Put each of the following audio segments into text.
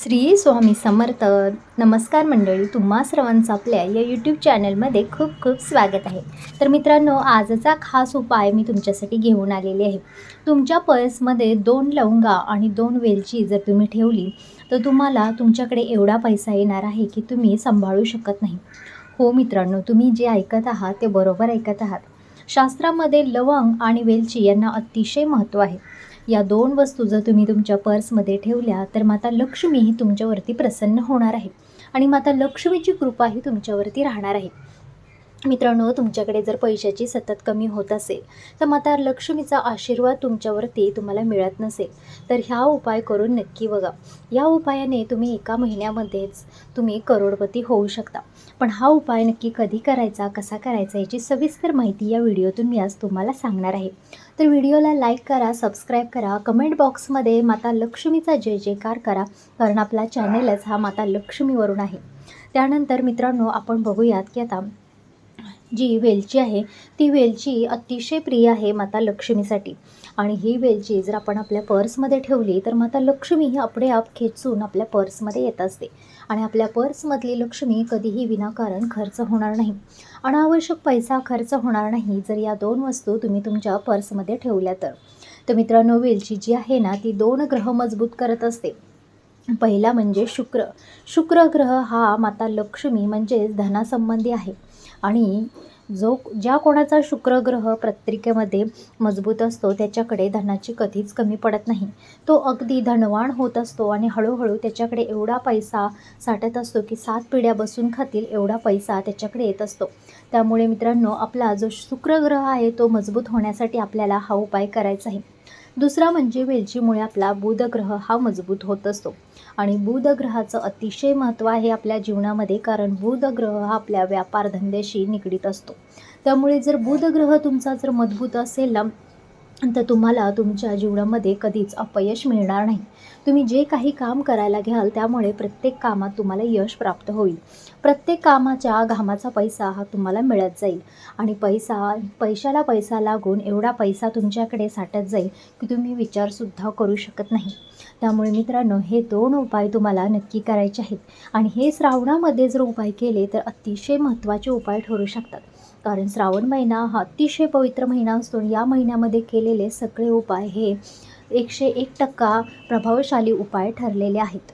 श्री स्वामी समर्थ. नमस्कार मंडळी, तुम्हा सर्वांचं आपल्या या यूट्यूब चॅनलमध्ये खूप खूप स्वागत आहे. तर मित्रांनो, आजचा खास उपाय मी तुमच्यासाठी घेऊन आलेले आहे. तुमच्या पर्समध्ये 2 लवंगा आणि 2 वेलची जर तुम्ही ठेवली तर तुम्हाला तुमच्याकडे एवढा पैसा येणार आहे की तुम्ही सांभाळू शकत नाही. हो मित्रांनो, तुम्ही जे ऐकत आहात ते बरोबर ऐकत आहात. शास्त्रामध्ये लवंग आणि वेलची यांना अतिशय महत्त्व आहे. या 2 वस्तू जर तुम्ही तुमच्या पर्समध्ये ठेवल्या तर माता लक्ष्मी ही तुमच्यावरती प्रसन्न होणार आहे आणि माता लक्ष्मीची कृपा ही तुमच्यावरती राहणार आहे. मित्रांनो, तुमच्याकडे जर पैशाची सतत कमी होत असेल तर माता लक्ष्मीचा आशीर्वाद तुमच्यावरती तुम्हाला मिळत नसेल तर हा उपाय करून नक्की बघा. या उपायाने तुम्ही एका महिन्यामध्येच तुम्ही करोडपती होऊ शकता. पण हा उपाय नक्की कधी करायचा, कसा करायचा याची सविस्तर माहिती या व्हिडिओतून मी आज तुम्हाला सांगणार आहे. तर व्हिडिओला लाईक करा, सबस्क्राईब करा, कमेंट बॉक्समध्ये माता लक्ष्मीचा जय जयकार करा, कारण आपला चॅनलच हा माता लक्ष्मीवरून आहे. त्यानंतर मित्रांनो, आपण बघूयात की आता जी वेलची आहे ती वेलची अतिशय प्रिय आहे माता लक्ष्मीसाठी. आणि ही वेलची जर आपण आपल्या पर्समध्ये ठेवली तर माता लक्ष्मी ही आपडेआप खेचून आपल्या पर्समध्ये येत असते आणि आपल्या पर्समधली लक्ष्मी कधीही विनाकारण खर्च होणार नाही. अनावश्यक पैसा खर्च होणार नाही जर या 2 वस्तू तुम्ही तुमच्या पर्समध्ये ठेवल्या तर मित्रांनो, वेलची जी आहे ना ती 2 ग्रह मजबूत करत असते. पहिला म्हणजे शुक्र ग्रह हा माता लक्ष्मी म्हणजेच धनासंबंधी आहे आणि ज्या कोणाचा शुक्र ग्रह पत्रिकेमध्ये मजबूत असतो त्याच्याकडे धनाची कधीच कमी पडत नाही. तो अगदी धनवान होत असतो आणि हळूहळू त्याच्याकडे एवढा पैसा साठत असतो की 7 पिढ्या बसून खातील एवढा पैसा त्याच्याकडे येत असतो. त्यामुळे मित्रांनो, आपला जो शुक्र ग्रह आहे तो मजबूत होण्यासाठी आपल्याला हा उपाय करायचा आहे. दुसरा म्हणजे वेलचीमुळे आपला बुध ग्रह हा मजबूत होत असतो आणि बुध ग्रहाचं अतिशय महत्त्व आहे आपल्या जीवनामध्ये, कारण बुध ग्रह हा आपल्या व्यापार धंद्याशी निगडीत असतो. त्यामुळे जर बुध ग्रह तुमचा जर मजबूत असेल ना तर तुम्हाला तुमच्या जीवनामध्ये कधीच अपयश मिळणार नाही. तुम्ही जे काही काम करायला घ्याल त्यामुळे प्रत्येक कामात तुम्हाला यश प्राप्त होईल. प्रत्येक कामाच्या घामाचा पैसा हा तुम्हाला मिळत जाईल आणि पैशाला पैसा लागून एवढा पैसा तुमच्याकडे साठत जाईल की तुम्ही विचारसुद्धा करू शकत नाही. त्यामुळे मित्रांनो, हे 2 उपाय तुम्हाला नक्की करायचे आहेत आणि हे श्रावणामध्ये जर उपाय केले तर अतिशय महत्त्वाचे उपाय ठरू शकतात. कारण श्रावण महिना हा अतिशय पवित्र महिना असतो आणि या महिन्यामध्ये केलेले सगळे उपाय हे 101% प्रभावशाली उपाय ठरलेले आहेत.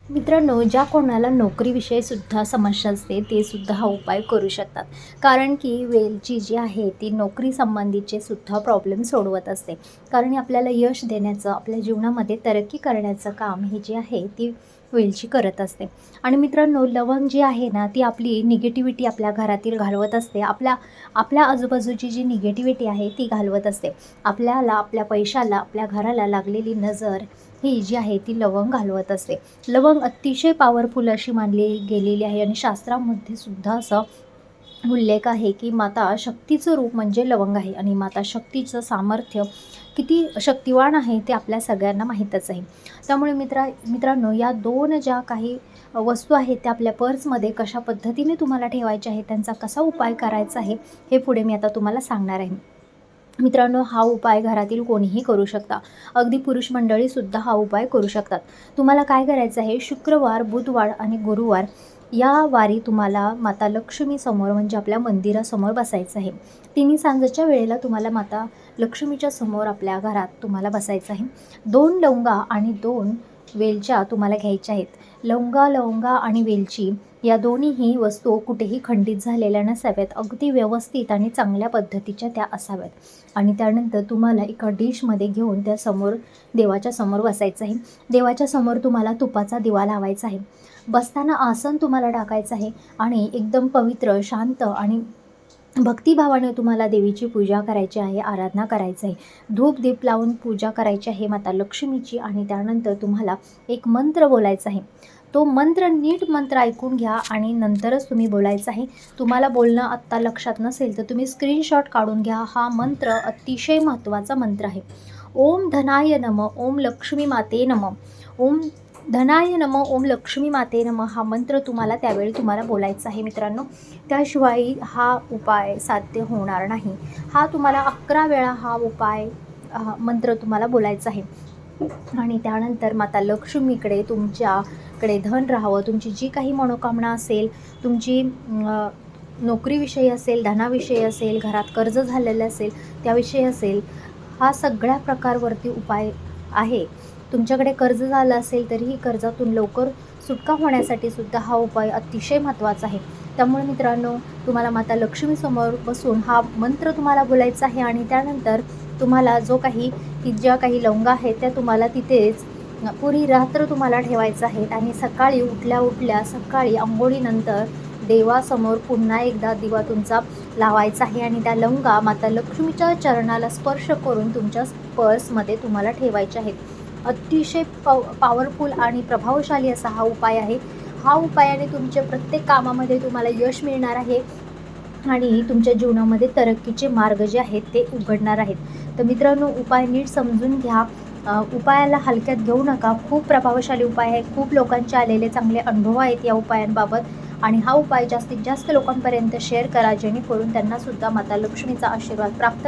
मित्रांनो, ज्या कोणाला नोकरीविषयी सुद्धा समस्या असते ते सुद्धा हा उपाय करू शकतात, कारण की वेलची जी आहे ती नोकरी संबंधीचे सुद्धा प्रॉब्लेम सोडवत असते. कारण आपल्याला यश देण्याचं, आपल्या जीवनामध्ये तरक्की करण्याचं काम हे जे आहे ती वेलची करत असते. आणि मित्रांनो, लवंग जी आहे ना ती आपली निगेटिव्हिटी आपल्या घरातील घालवत असते. आपल्या आजूबाजूची जी निगेटिव्हिटी आहे ती घालवत असते. आपल्याला, आपल्या पैशाला, आपल्या घराला लागलेली नजर ही जी आहे ती लवंग घालवत असते. लवंग अतिशय पॉवरफुल अशी मानली गेलेली आहे आणि शास्त्रामध्ये सुद्धा असा उल्लेख आहे की माता शक्तीचं रूप म्हणजे लवंग आहे आणि माता शक्तीचं सामर्थ्य किती शक्तिवान आहे ते आपल्या सगळ्यांना माहीतच आहे. त्यामुळे मित्रांनो, या 2 ज्या काही वस्तू आहेत त्या आपल्या पर्समध्ये कशा पद्धतीने तुम्हाला ठेवायच्या आहेत, त्यांचा कसा उपाय करायचा आहे हे पुढे मी आता तुम्हाला सांगणार आहे. मित्रांनो, हा उपाय घरातील कोणीही करू शकता. अगदी पुरुष मंडळीसुद्धा हा उपाय करू शकतात. तुम्हाला काय करायचं आहे, शुक्रवार, बुधवार आणि गुरुवार या वारी तुम्हाला माता लक्ष्मीसमोर म्हणजे आपल्या मंदिरासमोर बसायचं आहे. तिन्ही सांजेच्या वेळेला तुम्हाला माता लक्ष्मीच्या समोर आपल्या घरात तुम्हाला बसायचं आहे. 2 लवंगा आणि 2 वेलच्या तुम्हाला घ्यायच्या आहेत. लवंगा आणि वेलची या दोन्हीही वस्तू कुठेही खंडित झालेल्या नसाव्यात, अगदी व्यवस्थित आणि चांगल्या पद्धतीच्या त्या असाव्यात. आणि त्यानंतर तुम्हाला एका डिशमध्ये घेऊन देवाच्या समोर बसायचं आहे. देवाच्या समोर तुम्हाला तुपाचा दिवा लावायचा आहे. बसताना आसन तुम्हाला टाकायचं आहे आणि एकदम पवित्र, शांत आणि भक्तिभावाने तुम्हाला देवीची पूजा करायची आहे, आराधना करायचं आहे. धूप दीप लावून पूजा करायची आहे माता लक्ष्मीची आणि त्यानंतर तुम्हाला एक मंत्र बोलायचा आहे. तो नीट मंत्र ऐकून घ्या आणि नंतरच तुम्ही बोलायचं आहे. तुम्हाला बोलणं आत्ता लक्षात नसेल तर तुम्ही स्क्रीनशॉट काढून घ्या. हा मंत्र अतिशय महत्त्वाचा मंत्र आहे. ओम धनाय नमः, ओम लक्ष्मी माते नमः, ओम धनाय नमः, ओम लक्ष्मी माते नमः हा मंत्र त्यावेळी तुम्हाला बोलायचा आहे मित्रांनो. त्याशिवाय हा उपाय साध्य होणार नाही. हा तुम्हाला 11 वेळा हा मंत्र तुम्हाला बोलायचा आहे. आणि त्यानंतर माता लक्ष्मीकडे तुमच्याकडे धन राहावं, तुमची जी काही मनोकामना असेल, तुमची नोकरीविषयी असेल, धनाविषयी असेल, घरात कर्ज झालेलं असेल त्याविषयी असेल, हा सगळ्या प्रकारवरती उपाय आहे. तुमच्याकडे कर्ज झालं असेल तरीही कर्जातून लवकर सुटका होण्यासाठी सुद्धा हा उपाय अतिशय महत्त्वाचा आहे. त्यामुळे मित्रांनो, तुम्हाला माता लक्ष्मीसमोर बसून हा मंत्र तुम्हाला बोलायचा आहे आणि त्यानंतर तुम्हाला ज्या काही लवंगा आहेत त्या तुम्हाला तिथेच पुरी रात्र तुम्हाला ठेवायचं आहे आणि सकाळी उठल्या सकाळी अंघोळीनंतर देवासमोर पुन्हा एकदा दिवा तुमचा लावायचा आहे आणि त्या लवंगा माता लक्ष्मीच्या चरणाला स्पर्श करून तुमच्या पर्समध्ये तुम्हाला ठेवायच्या आहेत. अतिशय पॉवरफुल आणि प्रभावशाली असा हा उपाय आहे. हा उपायाने तुमच्या प्रत्येक कामामध्ये तुम्हाला यश मिळणार आहे आणि तुमच्या जीवनामध्ये तरक्कीचे मार्ग जे आहेत ते उघडणार आहेत. तर मित्रांनो, उपाय नीट समजून घ्या. उपायाला हलक्यात घेऊ नका. खूप प्रभावशाली उपाय आहे. खूप लोकांचे आलेले चांगले अनुभव आहेत या उपायांबाबत आणि हा उपाय जास्तीत जास्त लोकांपर्यंत शेअर करा, जेणेकरून त्यांनासुद्धा माता लक्ष्मीचा आशीर्वाद प्राप्त